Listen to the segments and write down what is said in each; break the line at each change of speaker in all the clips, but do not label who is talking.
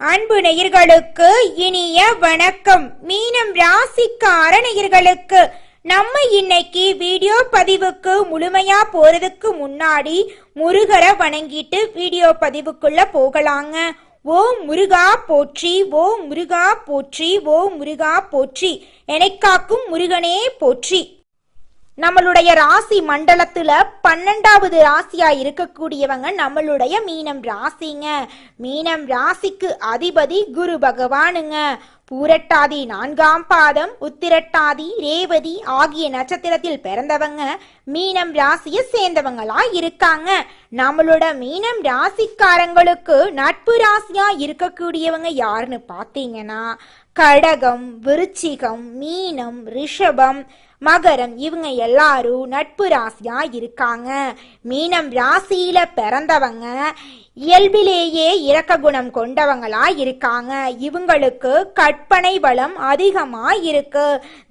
அன்பு நேயர்களுக்கு இனிய வணக்கம். மீனம் ராசிக்கார நேயர்களுக்கு நம்ம இன்னைக்கு வீடியோ பதிவுக்கு முழுமையா போறதுக்கு முன்னாடி முருகரை வணங்கிட்டு வீடியோ பதிவுக்குள்ள போகலாங்க. ஓம் முருகா போற்றி, ஓம் முருகா போற்றி, ஓம் முருகா போற்றி, எனக்காக்கும் முருகனே போற்றி. நம்மளுடைய ராசி மண்டலத்துல 12வது ராசியா இருக்கக்கூடியவங்க நம்மளுடைய மீனம் ராசிங்க. மீனம் ராசிக்கு அதிபதி குரு பகவானுங்க. பூரட்டாதி 4ஆம் பாதம், உத்திரட்டாதி, ரேவதி ஆகிய நட்சத்திரத்தில் பிறந்தவங்க மீனம் ராசியை சேர்ந்தவங்களா இருக்காங்க. நம்மளோட மீனம் ராசிக்காரங்களுக்கு நட்பு ராசியா இருக்கக்கூடியவங்க யாருன்னு பாத்தீங்கன்னா கடகம், விருச்சிகம், மீனம், ரிஷபம், மகரம், இவங்க எல்லாரும் நட்பு ராசியா இருக்காங்க. மீனம் ராசியில பிறந்தவங்க இயல்பிலேயே இரக்க குணம் கொண்டவங்களா இருக்காங்க. இவங்களுக்கு கற்பனை வளம் அதிகமா இருக்கு,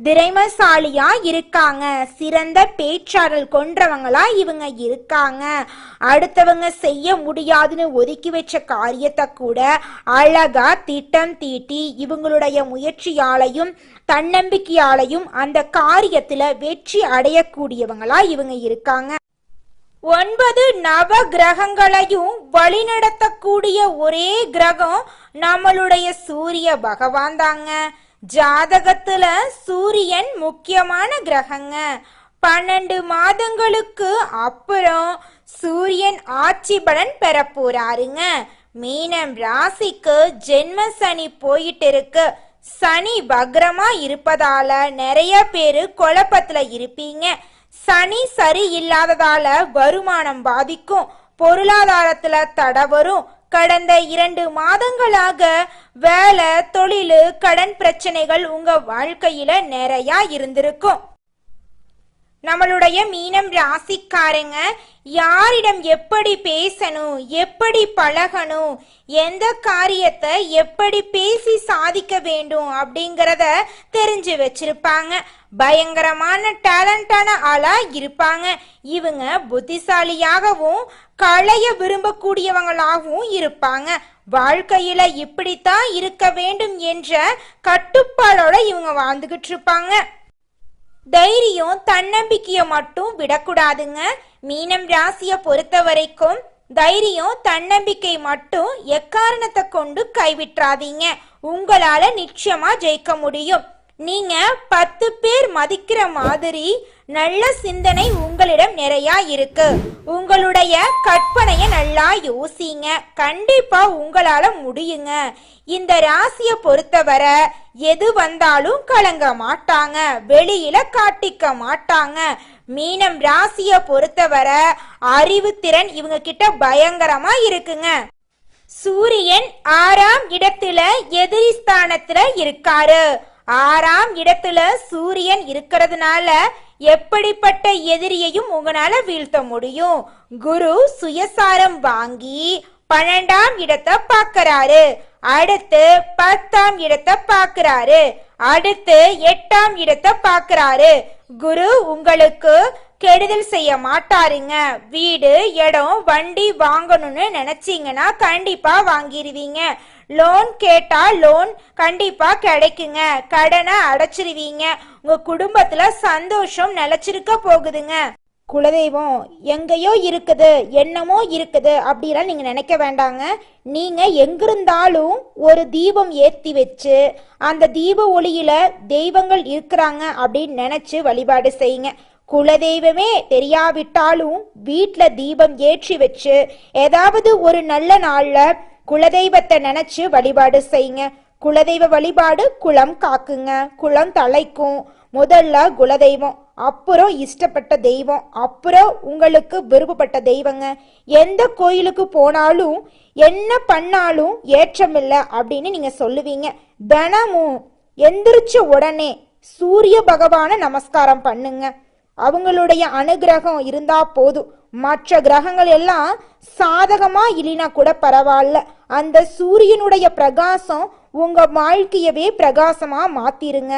திறமைசாலியா இருக்காங்க, சிறந்த பேச்சாற்றல் கொண்டவங்களா இவங்க இருக்காங்க. அடுத்தவங்க செய்ய முடியாதுன்னு ஒதுக்கி வச்ச காரியத்தை கூட அழகா திட்டம் தீட்டி இவங்களுடைய முயற்சியாலையும் தன்னம்பிக்கையாலையும் அந்த காரியத்துல வெற்றி அடையக்கூடியவங்களா இவங்க இருக்காங்க. 9 நவ கிரகங்களையும் வழிநடத்தக்கூடிய ஒரே கிரகம் நம்மளுடைய சூரிய பகவான் தாங்க. ஜாதகத்துல சூரியன் முக்கியமான கிரகங்க. 12 மாதங்களுக்கு அப்புறம் சூரியன் ஆட்சி பலன் பெற போறாருங்க. மீனம் ராசிக்கு ஜென்ம சனி போயிட்டு இருக்கு. சனி வக்ரமா இருப்பதால நிறைய பேரு குழப்பத்துல இருப்பீங்க. சனி சரி இல்லாததால வருமானம் பாதிக்கும், பொருளாதாரத்துல தடை வரும். கடந்த 2 மாதங்களாக வேலை, தொழில், கடன் பிரச்சனைகள் உங்க வாழ்க்கையில நிறைய இருந்திருக்கும். நம்மளுடைய மீனம் ராசிக்காரங்க யாரிடம் எப்படி பேசணும், எப்படி பழகணும், எந்த காரியத்தை எப்படி பேசி சாதிக்க வேண்டும் அப்படிங்கிறத தெரிஞ்சு வச்சிருப்பாங்க. பயங்கரமான டேலண்டான ஆளா இருப்பாங்க. இவங்க புத்திசாலியாகவும் களைய விரும்பக்கூடியவங்களாகவும் இருப்பாங்க. வாழ்க்கையில இப்படித்தான் இருக்க வேண்டும் என்ற கட்டுப்பாடோட இவங்க வாழ்ந்துகிட்டு இருப்பாங்க. தைரியம் தன்னம்பிக்கைய மட்டும் விடக்கூடாதுங்க. மீனம் ராசியை பொறுத்த வரைக்கும் தைரியம் தன்னம்பிக்கை மட்டும் எக்காரணத்தை கொண்டு கைவிட்றாதீங்க. உங்களால நிச்சயமா ஜெயிக்க முடியும். நீங்க 10 பேர் மதிக்கிற மாதிரி நல்ல சிந்தனை உங்களிடம் நிறைய இருக்கு. உங்களுடைய கற்பனைய நல்லா யோசிங்க, கண்டிப்பா உங்களால முடியுங்க. இந்த ராசியை பொறுத்தவரை எது வந்தாலும் கலங்க மாட்டாங்க, வெளியில காட்டிக்க மாட்டாங்க. மீனம் ராசியை பொறுத்தவரை அறிவு திறன் இவங்க கிட்ட பயங்கரமா இருக்குங்க. சூரியன் 6ஆம் இடத்துல எதிரி ஸ்தானத்துல இருக்காரு. 6ஆம் இடத்துல சூரியன் இருக்கிறதுனால எப்படிப்பட்ட எதிரியையும் உங்களால வீழ்த்த முடியும். குரு சுயசாரம் வாங்கி 12ஆம் இடத்தை பார்க்கறாரு. அடுத்து 10ஆம் இடத்தை பார்க்கறாரு. அடுத்து 8ஆம் இடத்தை பார்க்கறாரு. குரு உங்களுக்கு கெடுதல் செய்ய மாட்டாருங்க. வீடு, இடம், வண்டி வாங்கணும்னு நினைச்சீங்கன்னா கண்டிப்பா வாங்கிடுவீங்க. லோன் கேட்டா லோன் கண்டிப்பா கிடைக்குங்க. கடனை அடைச்சிருவீங்க. உங்க குடும்பத்துல சந்தோஷம் நிலைச்சிருக்க போகுதுங்க. குலதெய்வம் எங்கேயோ இருக்குது, என்னமோ இருக்குது அப்படிலாம் நீங்க நினைக்க வேண்டாங்க. நீங்க எங்கிருந்தாலும் ஒரு தீபம் ஏத்தி வச்சு அந்த தீப ஒளியில தெய்வங்கள் இருக்கிறாங்க அப்படின்னு நினைச்சு வழிபாடு செய்யுங்க. குலதெய்வமே தெரியாவிட்டாலும் வீட்டுல தீபம் ஏற்றி வச்சு ஏதாவது ஒரு நல்ல நாள்ல குலதெய்வத்தை நினைச்சு வழிபாடு செய்யுங்க. குலதெய்வ வழிபாடு குலம் காக்குங்க, குலம் தலைக்கும். முதல்ல குலதெய்வம், அப்புறம் இஷ்டப்பட்ட தெய்வம், அப்புறம் உங்களுக்கு விருப்பப்பட்ட தெய்வங்க. எந்த கோயிலுக்கு போனாலும் என்ன பண்ணாலும் ஏற்றமில்லை அப்படின்னு நீங்க சொல்லுவீங்க. தினமும் எந்திரிச்ச உடனே சூரிய பகவான நமஸ்காரம் பண்ணுங்க. அவங்களுடைய அனுகிரகம் இருந்தா போதும். மற்ற கிரகங்கள் எல்லாம் சாதகமா இல்லைனா கூட பரவாயில்ல, அந்த சூரியனுடைய பிரகாசம் உங்க வாழ்க்கையவே பிரகாசமா மாத்திருங்க.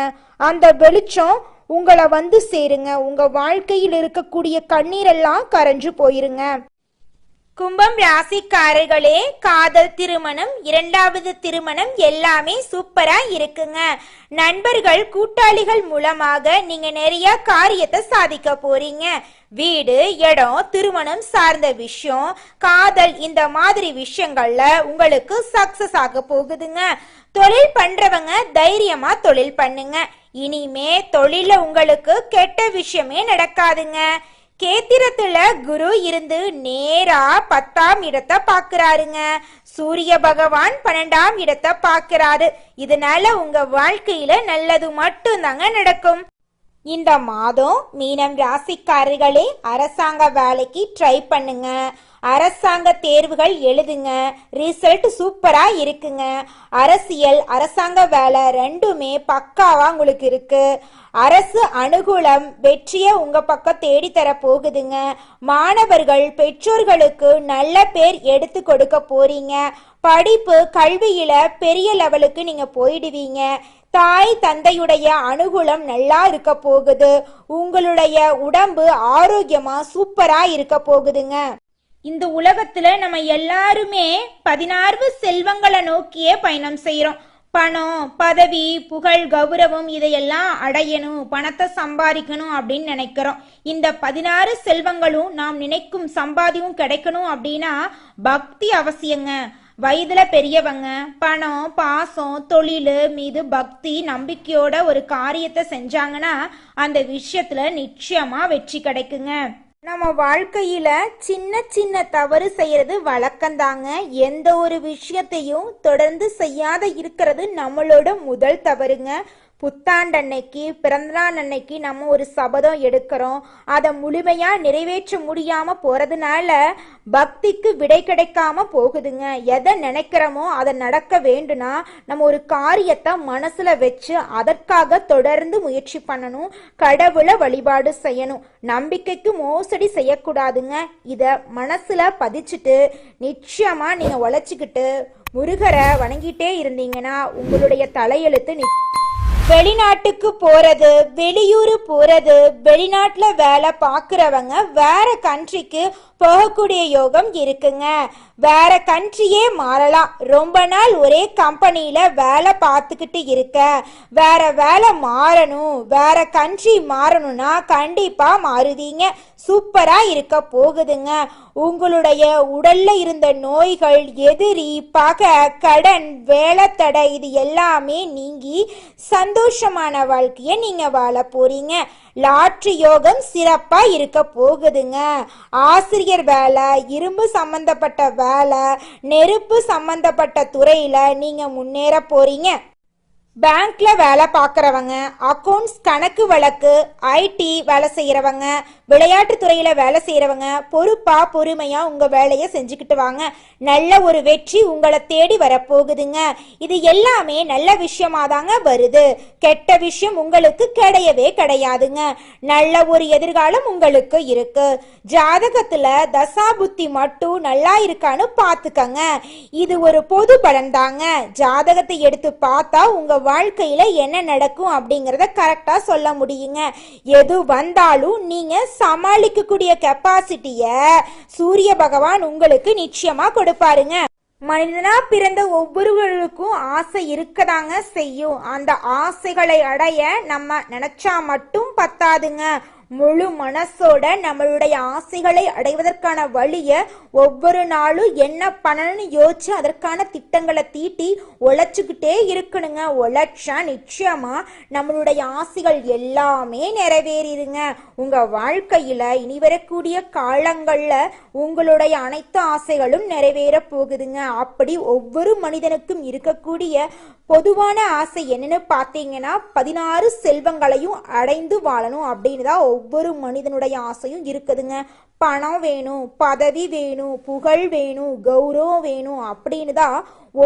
அந்த வெளிச்சம் உங்களை வந்து சேருங்க. உங்க வாழ்க்கையில் இருக்கக்கூடிய கண்ணீரெல்லாம் கரைஞ்சு போயிருங்க. கும்பம் ராசிக்காரர்களே, காதல் திருமணம், இரண்டாவது திருமணம் எல்லாமே சூப்பரா இருக்குங்க. நண்பர்கள் கூட்டாளிகள் மூலமாக நீங்க நிறைய காரியத்தை சாதிக்க போறீங்க. வீடு, இடம், திருமணம் சார்ந்த விஷயம், காதல், இந்த மாதிரி விஷயங்கள்ல உங்களுக்கு சக்சஸ் ஆக போகுதுங்க. தொழில் பண்றவங்க தைரியமா தொழில் பண்ணுங்க. இனிமே தொழில உங்களுக்கு கெட்ட விஷயமே நடக்காதுங்க. கேத்திரத்துல குரு இருந்து நேரா 10ஆம் இடத்தை பாக்குறாருங்க. சூரிய பகவான் 12ஆம் இடத்தை பாக்குறாரு. இதனால உங்க வாழ்க்கையில நல்லது மட்டும் தாங்க நடக்கும். இந்த மாதம் மீனம் ராசிக்காரர்களே, அரசாங்க வேலைக்கு ட்ரை பண்ணுங்க. அரசாங்க தேர்வுகள் எழுதுங்க. ரிசல்ட் சூப்பரா இருக்குங்க. அரசியல், அரசாங்க வேலை ரெண்டுமே பக்காவா உங்களுக்கு இருக்கு. அரசு அனுகூலம் வெற்றியை உங்க பக்கம் தேடி தர போகுதுங்க. மாணவர்கள் பெற்றோர்களுக்கு நல்ல பேர் எடுத்து கொடுக்க போறீங்க. படிப்பு, கல்வியில பெரிய லெவலுக்கு நீங்க போயிடுவீங்க. தாய் தந்தையுடைய அனுகூலம் நல்லா இருக்க போகுது. உங்களுடைய உடம்பு ஆரோக்கியமா சூப்பரா இருக்க போகுதுங்க. இந்த உலகத்துல நம்ம எல்லாருமே 16 செல்வங்களை நோக்கியே பயணம் செய்யறோம். பணம், பதவி, புகழ், கௌரவம் இதையெல்லாம் அடையணும், பணத்தை சம்பாதிக்கணும் அப்படின்னு நினைக்கிறோம். இந்த 16 செல்வங்களும் நாம் நினைக்கும் சம்பாதியும் கிடைக்கணும் அப்படின்னா பக்தி அவசியங்க. வயதுல பெரியவங்க பணம், பாசம், தொழில் மீது பக்தி, நம்பிக்கையோட ஒரு காரியத்தை செஞ்சாங்கன்னா அந்த விஷயத்துல நிச்சயமா வெற்றி கிடைக்குங்க. நம்ம வாழ்க்கையில சின்ன சின்ன தவறு செய்யறது வழக்கம்தாங்க. எந்த ஒரு விஷயத்தையும் தொடர்ந்து செய்யாத இருக்கிறது நம்மளோட முதல் தவறுங்க. புத்தாண்டு அன்னைக்கு, பிறந்தநாள் அன்னைக்கு நம்ம ஒரு சபதம் எடுக்கிறோம். அதை முழுமையா நிறைவேற்ற முடியாம போறதுனால பக்திக்கு விடை கிடைக்காம போகுதுங்க. எதை நினைக்கிறோமோ அதை நடக்க வேண்டும்னா நம்ம ஒரு காரியத்தை மனசுல வச்சு அதற்காக தொடர்ந்து முயற்சி பண்ணணும். கடவுளை வழிபாடு செய்யணும். நம்பிக்கைக்கு மோசடி செய்யக்கூடாதுங்க. இத மனசுல பதிச்சுட்டு நிச்சயமா நீங்க உழைச்சிக்கிட்டு முருகரை வணங்கிட்டே இருந்தீங்கன்னா உங்களுடைய தலையெழுத்து வெளிநாட்டுக்கு போறது, வெளியூர் போறது, வெளிநாட்டுல வேலை பார்க்குறவங்க வேற கண்ட்ரிக்கு போகக்கூடிய யோகம் இருக்குங்க. வேற கண்ட்ரியே மாறலாம். ரொம்ப நாள் ஒரே கம்பெனியில வேலை பார்த்துக்கிட்டு இருக்க, வேற வேலை மாறணும், வேற கண்ட்ரி மாறணும்னா கண்டிப்பா மாறுவீங்க. சூப்பரா இருக்க போகுதுங்க. உங்களுடைய உடல்ல இருந்த நோய்கள், எதிரி, பகை, கடன், வேலை தடை இது எல்லாமே நீங்கி சந்தோஷமான வாழ்க்கைய நீங்க வாழ போறீங்க. லாட்ரி யோகம் சிறப்பா இருக்க போகுதுங்க. ஆசிரியர் வேலை, இரும்பு சம்பந்தப்பட்ட வேலை, நெருப்பு சம்பந்தப்பட்ட துறையில நீங்க முன்னேற போறீங்க. பேங்க்ல வேலை பார்க்குறவங்க, அக்கௌண்ட்ஸ், கணக்கு வழக்கு, ஐடி வேலை செய்கிறவங்க, விளையாட்டு துறையில வேலை செய்கிறவங்க பொறுப்பா பொறுமையா உங்க வேலையை செஞ்சுக்கிட்டு வாங்க. நல்ல ஒரு வெற்றி உங்களை தேடி வரப்போகுதுங்க. இது எல்லாமே நல்ல விஷயமா தாங்க வருது. கெட்ட விஷயம் உங்களுக்கு கிடையவே கிடையாதுங்க. நல்ல ஒரு எதிர்காலம் உங்களுக்கு இருக்கு. ஜாதகத்துல தசா புத்தி மட்டும் நல்லா இருக்கான்னு பார்த்துக்கங்க. இது ஒரு பொது பலன் தாங்க. ஜாதகத்தை எடுத்து பார்த்தா உங்க வாழ்க்கையில என்ன நடக்கும் அப்படிங்கறத கரெக்டா சொல்ல முடியுங்க. எது வந்தாலும் நீங்க சமாளிக்கக்கூடிய கெப்பாசிட்டிய சூரிய பகவான் உங்களுக்கு நிச்சயமா கொடுப்பாருங்க. மனிதனா பிறந்த ஒவ்வொருவருக்கும் ஆசை இருக்கதாங்க செய்யும். அந்த ஆசைகளை அடைய நம்ம நினைச்சா மட்டும் பத்தாதுங்க. முழு மனசோட நம்மளுடைய ஆசைகளை அடைவதற்கான வழிய ஒவ்வொரு நாளும் என்ன பண்ணணும்னு யோசிச்சு அதற்கான திட்டங்களை தீட்டி உழைச்சுக்கிட்டே இருக்கணுங்க. உழைச்சா நிச்சயமா நம்மளுடைய ஆசைகள் எல்லாமே நிறைவேறிடுங்க. உங்க வாழ்க்கையில இனி வரக்கூடிய காலங்கள்ல உங்களுடைய அனைத்து ஆசைகளும் நிறைவேற போகுதுங்க. அப்படி ஒவ்வொரு மனிதனுக்கும் இருக்கக்கூடிய பொதுவான ஆசை என்னன்னு பார்த்தீங்கன்னா 16 செல்வங்களையும் அடைந்து வாழணும் அப்படின்னு தான் ஒவ்வொரு மனிதனுடைய ஆசையும் இருக்குதுங்க. பணம் வேணும், பதவி வேணும், புகழ் வேணும், கௌரவம் வேணும் அப்படின்னு தான்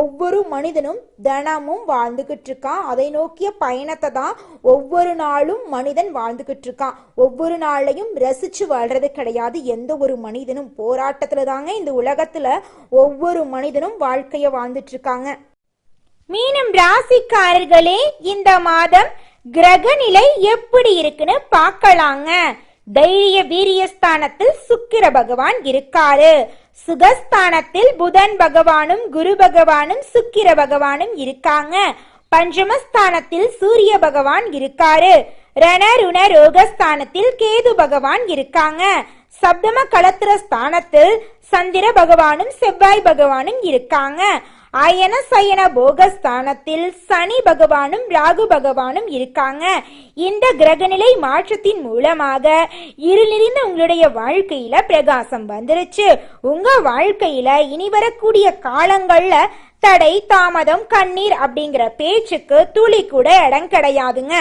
ஒவ்வொரு மனிதனும் தினமும் வாழ்ந்துகிட்டு இருக்கான். அதை நோக்கிய பயணத்தை தான் ஒவ்வொரு நாளும் மனிதன் வாழ்ந்துகிட்டு இருக்கான். ஒவ்வொரு நாளையும் ரசிச்சு வாழ்றது கிடையாது. எந்த ஒரு மனிதனும் போராட்டத்துல தாங்க இந்த உலகத்துல ஒவ்வொரு மனிதனும் வாழ்க்கைய வாழ்ந்துட்டு இருக்காங்க. மீனம் ராசிக்காரர்களே, இந்த மாதம் கிரக நிலை எப்படி இருக்குன்னு பார்க்கலாங்க. தைரிய வீரியஸ்தானத்தில் சுக்கிர பகவான் இருக்காரு. சுகஸ்தானத்தில் புதன் பகவானும் குரு பகவானும் சுக்கிர பகவானும் இருக்காங்க. பஞ்சமஸ்தானத்தில் சூரிய பகவான் இருக்காரு. ரண ருண ரோகஸ்தானத்தில் கேது பகவான் இருக்காங்க. சப்தம களத்திர ஸ்தானத்தில் சந்திர பகவானும் செவ்வாய் பகவானும் இருக்காங்க. அயன சயன போகஸ்தானத்தில் சனி பகவானும் ராகு பகவானும் இருக்காங்க. இந்த கிரகநிலை மாற்றத்தின் மூலமாக இருள் நிறைந்த உங்களுடைய வாழ்க்கையில பிரகாசம் வந்துருச்சு. உங்க வாழ்க்கையில இனி வரக்கூடிய காலங்கள்ல தடை தாமதம் கண்ணீர் அப்படிங்கிற பேச்சுக்கு துளி கூட இடம் கிடையாதுங்க.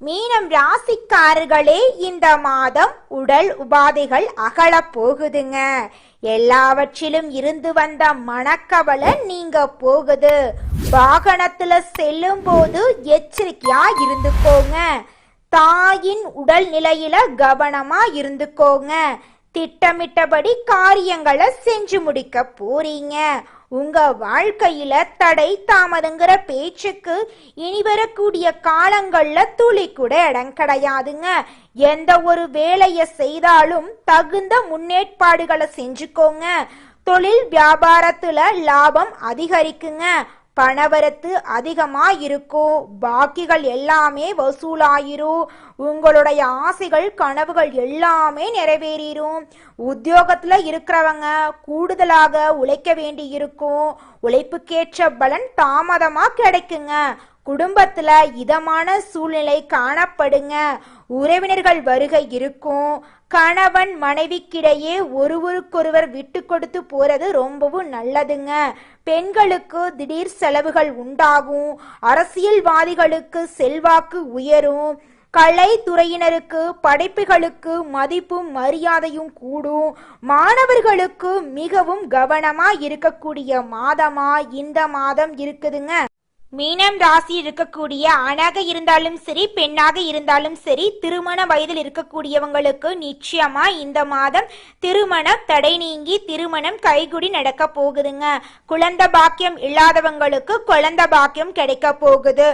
மீனம் ராசிக்காரர்களே, இந்த மாதம் உடல் உபாதைகள் அகல போகுதுங்க. எல்லாவற்றிலும் இருந்து வந்த மனக்கவலை நீங்க போகுது. வாகனத்துல செல்லும் போது எச்சரிக்கையா இருந்துக்கோங்க. தாயின் உடல் நிலையில கவனமா இருந்துக்கோங்க. திட்டமிட்டபடி காரியங்களை செஞ்சு முடிக்க போறீங்க. உங்க வாழ்க்கையில தடை தாமதங்கிற பேச்சுக்கு இனி வரக்கூடிய காலங்கள்ல துளி கூட இடம் கிடையாதுங்க. எந்த ஒரு வேலையை செய்தாலும் தகுந்த முன்னேற்பாடுகளை செஞ்சுக்கோங்க. தொழில் வியாபாரத்துல லாபம் அதிகரிக்குங்க. பணவரத்து அதிகமா இருக்கும். பாக்கிகள் எல்லாமே வசூலாயிரும். உங்களுடைய ஆசைகள் கனவுகள் எல்லாமே நிறைவேறிடும். உத்தியோகத்துல இருக்கிறவங்க கூடுதலாக உழைக்க வேண்டி இருக்கும். உழைப்புக்கேற்ற பலன் தாமதமா கிடைக்குங்க. குடும்பத்துல இதமான சூழ்நிலை காணப்படுங்க. உறவினர்கள் வருகை இருக்கும். கணவன் மனைவிக்கிடையே ஒருவருக்கொருவர் விட்டு கொடுத்து போறது ரொம்பவும் நல்லதுங்க. பெண்களுக்கு திடீர் செலவுகள் உண்டாகும். அரசியல்வாதிகளுக்கு செல்வாக்கு உயரும். கலைத்துறையினருக்கு படைப்புகளுக்கு மதிப்பும் மரியாதையும் கூடும். மாணவர்களுக்கு மிகவும் கவனமா இருக்கக்கூடிய மாதமா இந்த மாதம் இருக்குதுங்க. மீனம் ராசி இருக்கக்கூடிய ஆணாக இருந்தாலும் சரி பெண்ணாக இருந்தாலும் சரி திருமண வயதில் இருக்கக்கூடியவங்களுக்கு நிச்சயமா இந்த மாதம் திருமணம் தடை நீங்கி திருமணம் கைகுடி நடக்க போகுதுங்க. குழந்தை பாக்கியம் இல்லாதவங்களுக்கு குழந்தை பாக்கியம் கிடைக்க போகுது.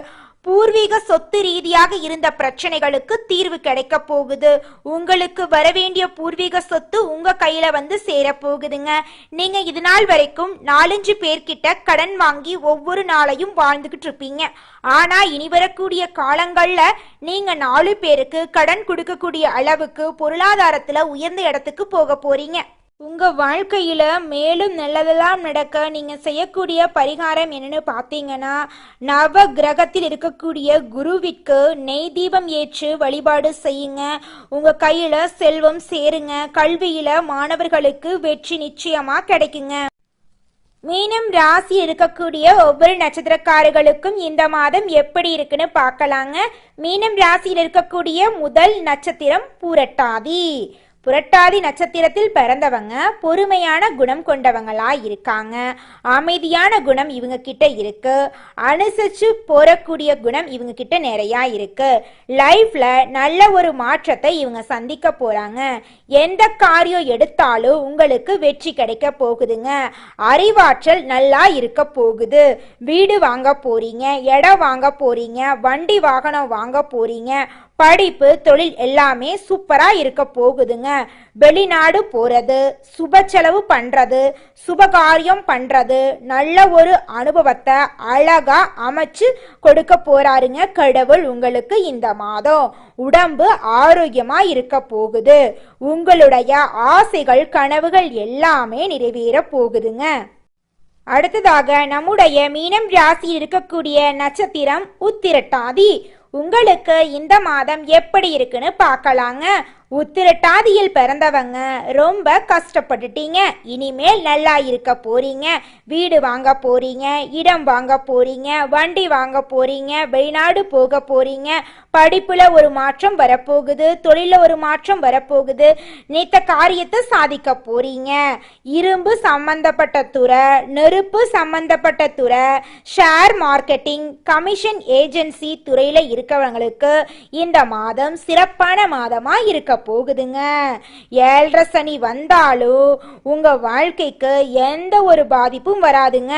பூர்வீக சொத்து ரீதியாக இருந்த பிரச்சனைகளுக்கு தீர்வு கிடைக்க போகுது. உங்களுக்கு வரவேண்டிய பூர்வீக சொத்து உங்க கையில வந்து சேர போகுதுங்க. நீங்க இது நாள் வரைக்கும் 4-5 பேர்கிட்ட கடன் வாங்கி ஒவ்வொரு நாளையும் வாழ்ந்துகிட்டு இருப்பீங்க. ஆனா இனி வரக்கூடிய காலங்கள்ல நீங்க 4 பேருக்கு கடன் கொடுக்கக்கூடிய அளவுக்கு பொருளாதாரத்துல உயர்ந்த இடத்துக்கு போக போறீங்க. உங்க வாழ்க்கையில மேலும் நல்லதெல்லாம் நடக்க நீங்க செய்யக்கூடிய பரிகாரம் என்னன்னு பார்த்தீங்கன்னா, நவ கிரகத்தில் இருக்கக்கூடிய குருவிற்கு நெய் தீபம் ஏற்று வழிபாடு செய்யுங்க. உங்க கையில செல்வம் சேருங்க. கல்வியில மாணவர்களுக்கு வெற்றி நிச்சயமா கிடைக்குங்க. மீனம் ராசி இருக்கக்கூடிய ஒவ்வொரு நட்சத்திரக்காரர்களுக்கும் இந்த மாதம் எப்படி இருக்குன்னு பார்க்கலாங்க. மீனம் ராசியில் இருக்கக்கூடிய முதல் நட்சத்திரம் பூரட்டாதி. புரட்டாதி நட்சத்திரத்தில் பிறந்தவங்க பொறுமையான குணம் கொண்டவங்களா இருக்காங்க. அமைதியான குணம் இவங்க கிட்ட இருக்கு. அனுசரிச்சு போறக்கூடிய குணம் இவங்க கிட்ட நிறைய இருக்கு. லைஃப்ல நல்ல ஒரு மாற்றத்தை இவங்க சந்திக்க போறாங்க. எந்த காரியம் எடுத்தாலும் உங்களுக்கு வெற்றி கிடைக்க போகுதுங்க. அறிவாற்றல் நல்லா இருக்க போகுது. வீடு வாங்க போறீங்க, இடம் வாங்க போறீங்க, வண்டி வாகனம் வாங்க போறீங்க. படிப்பு தொழில் எல்லாமே சூப்பரா இருக்க போகுதுங்க. வெளிநாடு போறது, சுப செலவு பண்றது, சுபகாரியம் பண்றது, நல்ல ஒரு அனுபவத்தை அழகா அமைச்சு கொடுக்க போறாருங்க கடவுள் உங்களுக்கு இந்த மாதம். உடம்பு ஆரோக்கியமா இருக்க போகுது. உங்களுடைய ஆசைகள் கனவுகள் எல்லாமே நிறைவேற போகுதுங்க. அடுத்ததாக நம்முடைய மீனம் ராசி இருக்கக்கூடிய நட்சத்திரம் உத்திரட்டாதி. உங்களுக்கு இந்த மாதம் எப்படி இருக்குன்னு பார்க்கலாங்க. உத்திரட்டாதியில் பிறந்தவங்க ரொம்ப கஷ்டப்பட்டுட்டீங்க. இனிமேல் நல்லா இருக்க போறீங்க. வீடு வாங்க போறீங்க, இடம் வாங்க போறீங்க, வண்டி வாங்க போறீங்க, வெளிநாடு போக போறீங்க. படிப்புல ஒரு மாற்றம் வரப்போகுது. தொழில ஒரு மாற்றம் வரப்போகுது. நினைத்த காரியத்தை சாதிக்க போறீங்க. இரும்பு சம்பந்தப்பட்ட துறை, நெருப்பு சம்பந்தப்பட்ட துறை, ஷேர் மார்க்கெட்டிங், கமிஷன் ஏஜென்சி துறையில இருக்கவங்களுக்கு இந்த மாதம் சிறப்பான மாதமா இருக்க போகுதுங்க. 7.5 சனி வந்தாலும் உங்க வாழ்க்கைக்கு எந்த ஒரு பாதிப்பும் வராதுங்க.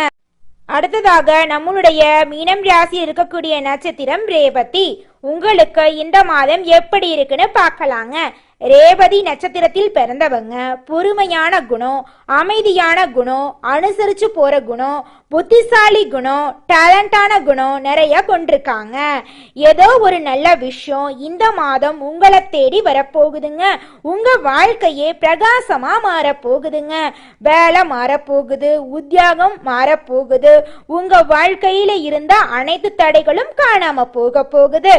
அடுத்ததாக நம்மளுடைய மீனம் ராசி இருக்கக்கூடிய நட்சத்திரம் ரேவதி. உங்களுக்கு இந்த மாதம் எப்படி இருக்குன்னு பார்க்கலாங்க. ரேவதி நட்சத்திரத்தில் பிறந்தவங்க பொறுமையான குணம், அமைதியான குணம், அனுசரிச்சு போற குணம், புத்திசாலி குணம், டேலண்டான குணம் நிறைய கொண்டிருக்காங்க. ஏதோ ஒரு நல்ல விஷயம் இந்த மாதம் உங்களை தேடி வரப்போகுதுங்க. உங்க வாழ்க்கையே பிரகாசமா மாறப்போகுதுங்க. வேலை மாறப்போகுது, உத்தியோகம் மாறப்போகுது, உங்க வாழ்க்கையில இருந்த அனைத்து தடைகளும் காணாம போகுது.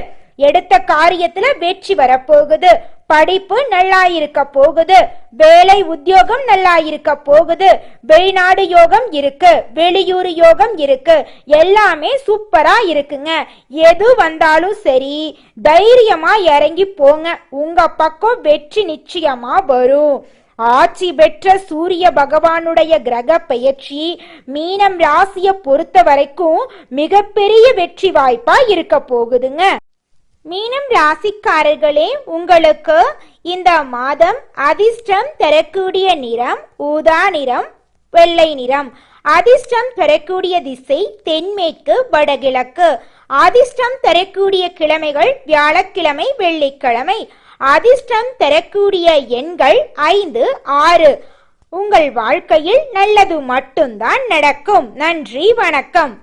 எடுத்த காரியத்துல வெற்றி வரப்போகுது. படிப்பு நல்லா இருக்க போகுது. வேலை உத்தியோகம் நல்லா இருக்க போகுது. வெளிநாடு யோகம் இருக்கு, வெளியூர் யோகம் இருக்கு. எல்லாமே சூப்பரா இருக்குங்க. எது வந்தாலும் சரி தைரியமா இறங்கி போங்க. உங்க பக்கம் வெற்றி நிச்சயமா வரும். ஆட்சி பெற்ற சூரிய பகவானுடைய கிரக பெயர்ச்சி மீனம் ராசியை பொறுத்த வரைக்கும் மிகப்பெரிய வெற்றி வாய்ப்பா இருக்க போகுதுங்க. மீனம் ராசிக்காரர்களே, உங்களுக்கு இந்த மாதம் அதிர்ஷ்டம் தரக்கூடிய நிறம் ஊதா நிறம், வெள்ளை நிறம். அதிர்ஷ்டம் தரக்கூடிய திசை தென்மேற்கு வடகிழக்கு. அதிர்ஷ்டம் தரக்கூடிய கிழமைகள் வியாழக்கிழமை, வெள்ளிக்கிழமை. அதிர்ஷ்டம் தரக்கூடிய எண்கள் 5, 6. உங்கள் வாழ்க்கையில் நல்லது மட்டும்தான் நடக்கும். நன்றி, வணக்கம்.